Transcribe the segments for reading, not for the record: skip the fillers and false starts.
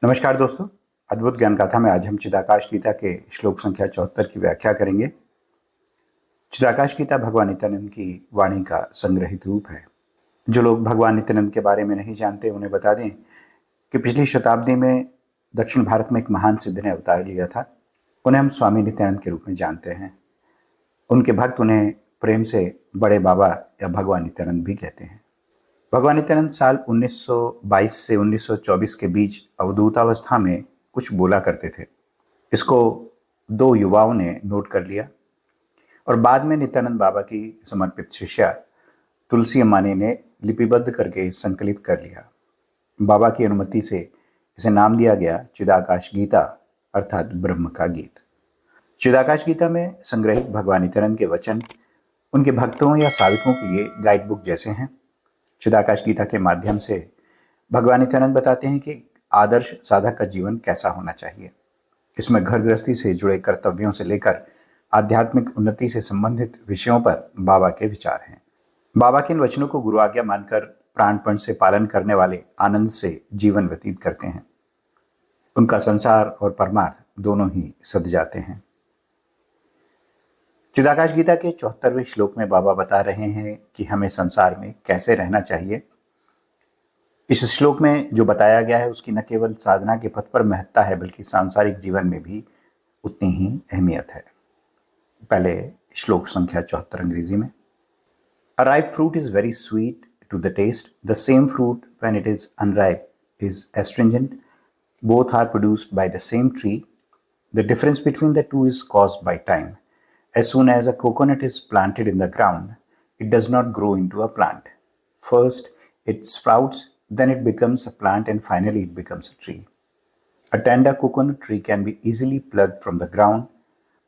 नमस्कार दोस्तों। अद्भुत ज्ञान गाथा में आज हम चिदाकाश गीता के श्लोक संख्या 74 की व्याख्या करेंगे। चिदाकाश गीता भगवान नित्यानंद की वाणी का संग्रहित रूप है। जो लोग भगवान नित्यानंद के बारे में नहीं जानते उन्हें बता दें कि पिछली शताब्दी में दक्षिण भारत में एक महान सिद्ध ने अवतार लिया था। उन्हें हम स्वामी नित्यानंद के रूप में जानते हैं। उनके भक्त उन्हें प्रेम से बड़े बाबा या भगवान नित्यानंद भी कहते हैं। भगवान नित्यानंद साल 1922 से 1924 के बीच अवधूतावस्था में कुछ बोला करते थे। इसको दो युवाओं ने नोट कर लिया और बाद में नित्यानंद बाबा की समर्पित शिष्या तुलसी अम्मानी ने लिपिबद्ध करके संकलित कर लिया। बाबा की अनुमति से इसे नाम दिया गया चिदाकाश गीता, अर्थात ब्रह्म का गीत। चिदाकाश गीता में संग्रहित भगवान नित्यानंद के वचन उनके भक्तों या साधकों के लिए गाइड बुक जैसे हैं। चिदाकाश गीता के माध्यम से भगवान नित्यानंद बताते हैं कि आदर्श साधक का जीवन कैसा होना चाहिए। इसमें घर गृहस्थी से जुड़े कर्तव्यों से लेकर आध्यात्मिक उन्नति से संबंधित विषयों पर बाबा के विचार हैं। बाबा के इन वचनों को गुरु आज्ञा मानकर प्राणपण से पालन करने वाले आनंद से जीवन व्यतीत करते हैं। उनका संसार और परमार्थ दोनों ही सध जाते हैं। चिदाकाश गीता के 74वें श्लोक में बाबा बता रहे हैं कि हमें संसार में कैसे रहना चाहिए। इस श्लोक में जो बताया गया है उसकी न केवल साधना के पथ पर महत्ता है बल्कि सांसारिक जीवन में भी उतनी ही अहमियत है। पहले श्लोक संख्या 74 अंग्रेजी में। A ripe fruit is very sweet to the taste. The same fruit when it is unripe is astringent. Both are produced by the same tree. The difference between the two is caused by time. As soon as a coconut is planted in the ground, it does not grow into a plant. First, it sprouts, then it becomes a plant, and finally it becomes a tree. A tender coconut tree can be easily plucked from the ground,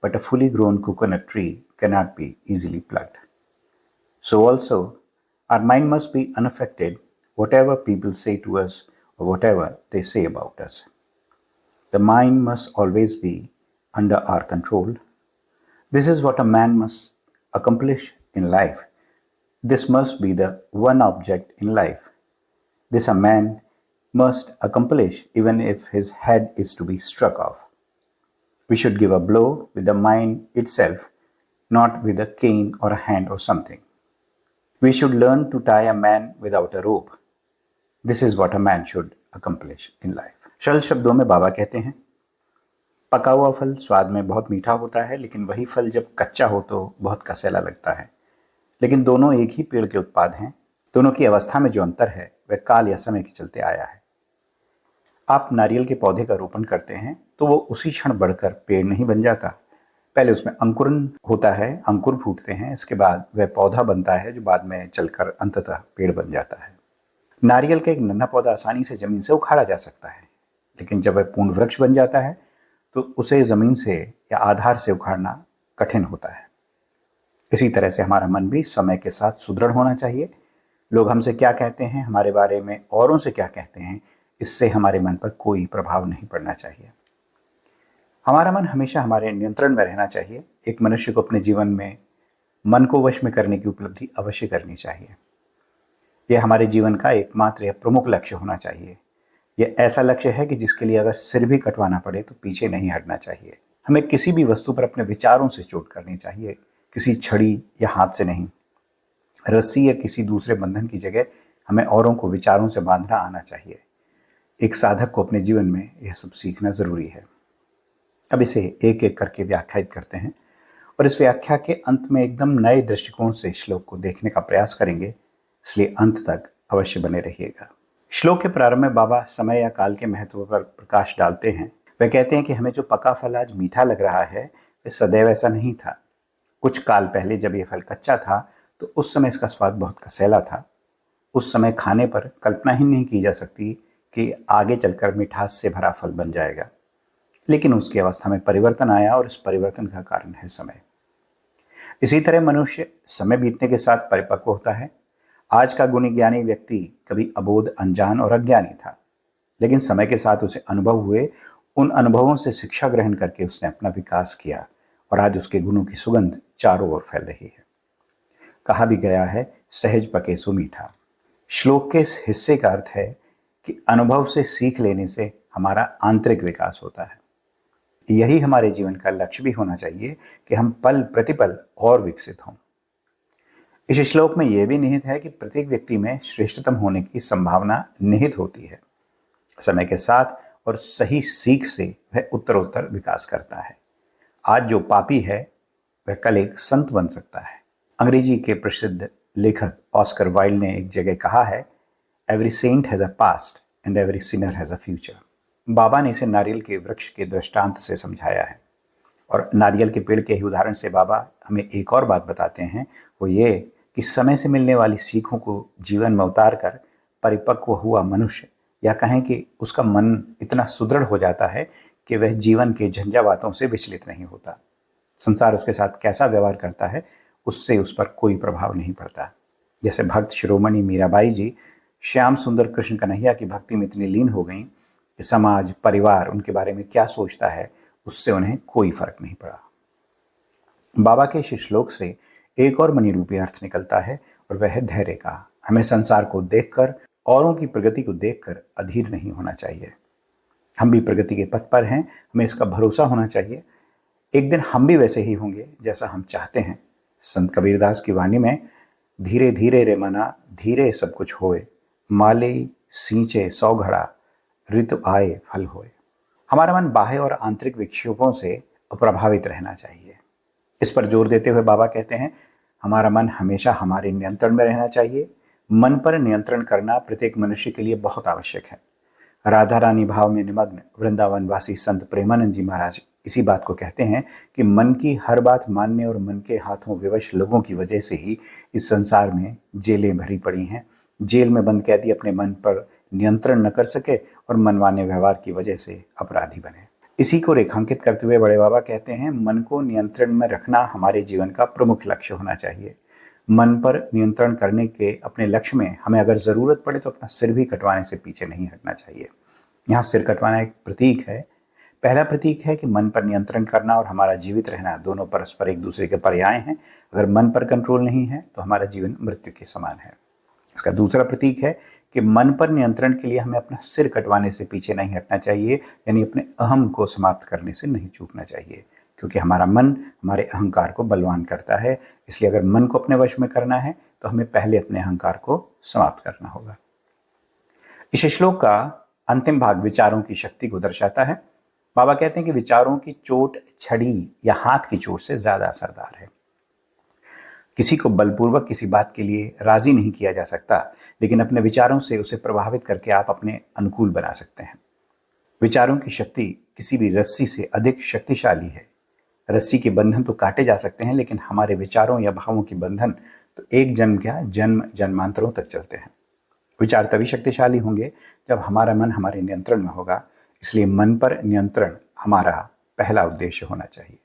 but a fully grown coconut tree cannot be easily plucked. So also, our mind must be unaffected, whatever people say to us or whatever they say about us. The mind must always be under our control. This is what a man must accomplish in life. This must be the one object in life. This a man must accomplish even if his head is to be struck off. We should give a blow with the mind itself, not with a cane or a hand or something. We should learn to tie a man without a rope. This is what a man should accomplish in life. सरल शब्दों में बाबा कहते हैं, पका हुआ फल स्वाद में बहुत मीठा होता है, लेकिन वही फल जब कच्चा हो तो बहुत कसेला लगता है। लेकिन दोनों एक ही पेड़ के उत्पाद हैं। दोनों की अवस्था में जो अंतर है वह काल या समय के चलते आया है। आप नारियल के पौधे का रोपण करते हैं तो वो उसी क्षण बढ़कर पेड़ नहीं बन जाता। पहले उसमें अंकुरन होता है, अंकुर फूटते हैं, इसके बाद वह पौधा बनता है जो बाद में चलकर अंततः पेड़ बन जाता है। नारियल का एक नन्हा पौधा आसानी से जमीन से उखाड़ा जा सकता है, लेकिन जब वह पूर्ण वृक्ष बन जाता है तो उसे जमीन से या आधार से उखाड़ना कठिन होता है। इसी तरह से हमारा मन भी समय के साथ सुदृढ़ होना चाहिए। लोग हमसे क्या कहते हैं, हमारे बारे में औरों से क्या कहते हैं, इससे हमारे मन पर कोई प्रभाव नहीं पड़ना चाहिए। हमारा मन हमेशा हमारे नियंत्रण में रहना चाहिए। एक मनुष्य को अपने जीवन में मन को वश में करने की उपलब्धि अवश्य करनी चाहिए। यह हमारे जीवन का एकमात्र या प्रमुख लक्ष्य होना चाहिए। यह ऐसा लक्ष्य है कि जिसके लिए अगर सिर भी कटवाना पड़े तो पीछे नहीं हटना चाहिए। हमें किसी भी वस्तु पर अपने विचारों से चोट करनी चाहिए, किसी छड़ी या हाथ से नहीं। रस्सी या किसी दूसरे बंधन की जगह हमें औरों को विचारों से बांधना आना चाहिए। एक साधक को अपने जीवन में यह सब सीखना जरूरी है। अब इसे एक एक करके व्याख्यायित करते हैं और इस व्याख्या के अंत में एकदम नए दृष्टिकोण से श्लोक को देखने का प्रयास करेंगे, इसलिए अंत तक अवश्य बने रहिएगा। श्लोक के प्रारंभ में बाबा समय या काल के महत्व पर प्रकाश डालते हैं। वे कहते हैं कि हमें जो पका फल आज मीठा लग रहा है वह सदैव ऐसा नहीं था। कुछ काल पहले जब यह फल कच्चा था तो उस समय इसका स्वाद बहुत कसेला था। उस समय खाने पर कल्पना ही नहीं की जा सकती कि आगे चलकर मिठास से भरा फल बन जाएगा। लेकिन उसकी अवस्था में परिवर्तन आया और इस परिवर्तन का कारण है समय। इसी तरह मनुष्य समय बीतने के साथ परिपक्व होता है। आज का गुणी ज्ञानी व्यक्ति कभी अबोध, अनजान और अज्ञानी था, लेकिन समय के साथ उसे अनुभव हुए। उन अनुभवों से शिक्षा ग्रहण करके उसने अपना विकास किया और आज उसके गुणों की सुगंध चारों ओर फैल रही है। कहा भी गया है, सहज पके सो मीठा। श्लोक के इस हिस्से का अर्थ है कि अनुभव से सीख लेने से हमारा आंतरिक विकास होता है। यही हमारे जीवन का लक्ष्य भी होना चाहिए कि हम पल प्रतिपल और विकसित हों। इस श्लोक में यह भी निहित है कि प्रत्येक व्यक्ति में श्रेष्ठतम होने की संभावना निहित होती है। समय के साथ और सही सीख से वह उत्तरोत्तर विकास करता है। आज जो पापी है वह कल एक संत बन सकता है। अंग्रेजी के प्रसिद्ध लेखक ऑस्कर वाइल्ड ने एक जगह कहा है, every saint has a past and every sinner has a future. बाबा ने इसे नारियल के वृक्ष के दृष्टांत से समझाया है, और नारियल के पेड़ के ही उदाहरण से बाबा हमें एक और बात बताते हैं, वो ये कि समय से मिलने वाली सीखों को जीवन में उतार कर परिपक्व हुआ मनुष्य, या कहें कि उसका मन इतना सुदृढ़ हो जाता है कि वह जीवन के झंझावातों से विचलित नहीं होता। संसार उसके साथ कैसा व्यवहार करता है उससे उस पर कोई प्रभाव नहीं पड़ता। जैसे भक्त शिरोमणि मीराबाई जी श्याम सुंदर कृष्ण कन्हैया की भक्ति में इतनी लीन हो गईं कि समाज परिवार उनके बारे में क्या सोचता है उससे उन्हें कोई फर्क नहीं पड़ा। बाबा के इस श्लोक से एक और मणि रूपी अर्थ निकलता है, और वह है धैर्य का। हमें संसार को देखकर, औरों की प्रगति को देखकर अधीर नहीं होना चाहिए। हम भी प्रगति के पथ पर हैं, हमें इसका भरोसा होना चाहिए। एक दिन हम भी वैसे ही होंगे जैसा हम चाहते हैं। संत कबीरदास की वाणी में, धीरे धीरे रे मना धीरे सब कुछ होए, माले सींचे 100 घड़ा ऋतु आए फल होए। हमारा मन बाह्य और आंतरिक विक्षोभों से अप्रभावित रहना चाहिए। इस पर जोर देते हुए बाबा कहते हैं, हमारा मन हमेशा हमारे नियंत्रण में रहना चाहिए। मन पर नियंत्रण करना प्रत्येक मनुष्य के लिए बहुत आवश्यक है। राधा रानी भाव में निमग्न वृंदावनवासी संत प्रेमानंद जी महाराज इसी बात को कहते हैं कि मन की हर बात मानने और मन के हाथों विवश लोगों की वजह से ही इस संसार में जेलें भरी पड़ी हैं। जेल में बंद कैदी अपने मन पर नियंत्रण न कर सके और मनमाने व्यवहार की वजह से अपराधी बने। इसी को रेखांकित करते हुए बड़े बाबा कहते हैं, मन को नियंत्रण में रखना हमारे जीवन का प्रमुख लक्ष्य होना चाहिए। मन पर नियंत्रण करने के अपने लक्ष्य में हमें अगर ज़रूरत पड़े तो अपना सिर भी कटवाने से पीछे नहीं हटना चाहिए। यहाँ सिर कटवाना एक प्रतीक है। पहला प्रतीक है कि मन पर नियंत्रण करना और हमारा जीवित रहना दोनों परस्पर एक दूसरे के पर्याय हैं। अगर मन पर कंट्रोल नहीं है तो हमारा जीवन मृत्यु के समान है। इसका दूसरा प्रतीक है कि मन पर नियंत्रण के लिए हमें अपना सिर कटवाने से पीछे नहीं हटना चाहिए, यानी अपने अहम को समाप्त करने से नहीं चूकना चाहिए, क्योंकि हमारा मन हमारे अहंकार को बलवान करता है। इसलिए अगर मन को अपने वश में करना है तो हमें पहले अपने अहंकार को समाप्त करना होगा। इस श्लोक का अंतिम भाग विचारों की शक्ति को दर्शाता है। बाबा कहते हैं कि विचारों की चोट छड़ी या हाथ की चोट से ज्यादा असरदार है। किसी को बलपूर्वक किसी बात के लिए राजी नहीं किया जा सकता, लेकिन अपने विचारों से उसे प्रभावित करके आप अपने अनुकूल बना सकते हैं। विचारों की शक्ति किसी भी रस्सी से अधिक शक्तिशाली है। रस्सी के बंधन तो काटे जा सकते हैं, लेकिन हमारे विचारों या भावों के बंधन तो एक जन्म क्या जन्म जन्मांतरों तक चलते हैं। विचार तभी शक्तिशाली होंगे जब हमारा मन हमारे नियंत्रण में होगा। इसलिए मन पर नियंत्रण हमारा पहला उद्देश्य होना चाहिए।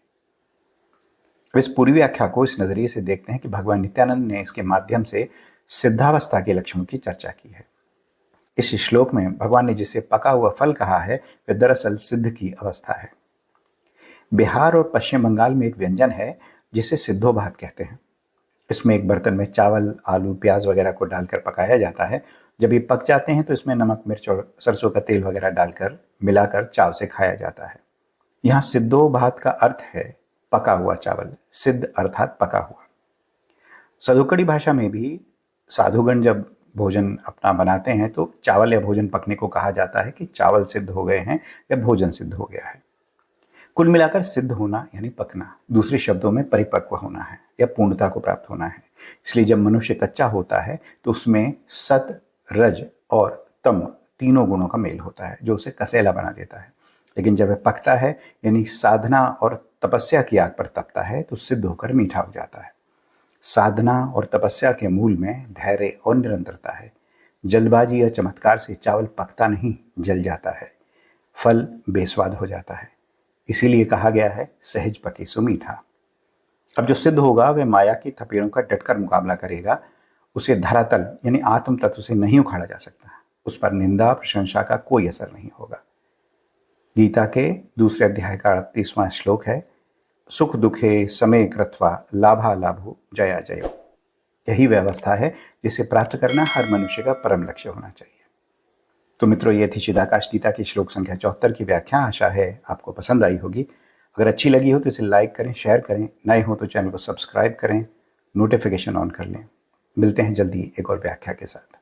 इस पूरी व्याख्या को इस नजरिए से देखते हैं कि भगवान नित्यानंद ने इसके माध्यम से सिद्धावस्था के लक्षणों की चर्चा की है। इस श्लोक में भगवान ने जिसे पका हुआ फल कहा है वह दरअसल सिद्ध की अवस्था है। बिहार और पश्चिम बंगाल में एक व्यंजन है जिसे सिद्धो भात कहते हैं। इसमें एक बर्तन में चावल, आलू, प्याज वगैरह को डालकर पकाया जाता है। जब ये पक जाते हैं तो इसमें नमक, मिर्च और सरसों का तेल वगैरह डालकर मिलाकर चाव से खाया जाता है। यहाँ सिद्धो भात का अर्थ है पका हुआ चावल। सिद्ध अर्थात पका हुआ। सदोकड़ी भाषा में भी साधुगण जब भोजन अपना बनाते हैं तो चावल या भोजन पकने को कहा जाता है कि चावल सिद्ध हो गए हैं या भोजन सिद्ध हो गया है। कुल मिलाकर सिद्ध होना यानी पकना, दूसरे शब्दों में परिपक्व होना है या पूर्णता को प्राप्त होना है। इसलिए जब मनुष्य कच्चा होता है तो उसमें सत, रज और तम तीनों गुणों का मेल होता है जो उसे कसेला बना देता है। लेकिन जब वह पकता है यानी साधना और तपस्या की आग पर तपता है तो सिद्ध होकर मीठा हो जाता है। साधना और तपस्या के मूल में धैर्य और निरंतरता है। जल्दबाजी या चमत्कार से चावल पकता नहीं, जल जाता है, फल बेस्वाद हो जाता है। इसीलिए कहा गया है सहज पके सो मीठा। अब जो सिद्ध होगा वह माया की थपेड़ों का डटकर मुकाबला करेगा। उसे धरातल यानी आत्म तत्व से नहीं उखाड़ा जा सकता। उस पर निंदा प्रशंसा का कोई असर नहीं होगा। गीता के दूसरे अध्याय का 38वां श्लोक है, सुख दुखे समय कृत्वा लाभा लाभो जया जयो। यही व्यवस्था है जिसे प्राप्त करना हर मनुष्य का परम लक्ष्य होना चाहिए। तो मित्रों, ये थी चिदाकाश गीता की श्लोक संख्या 74 की व्याख्या। आशा है आपको पसंद आई होगी। अगर अच्छी लगी हो तो इसे लाइक करें, शेयर करें। नए हो तो चैनल को सब्सक्राइब करें, नोटिफिकेशन ऑन कर लें। मिलते हैं जल्दी एक और व्याख्या के साथ।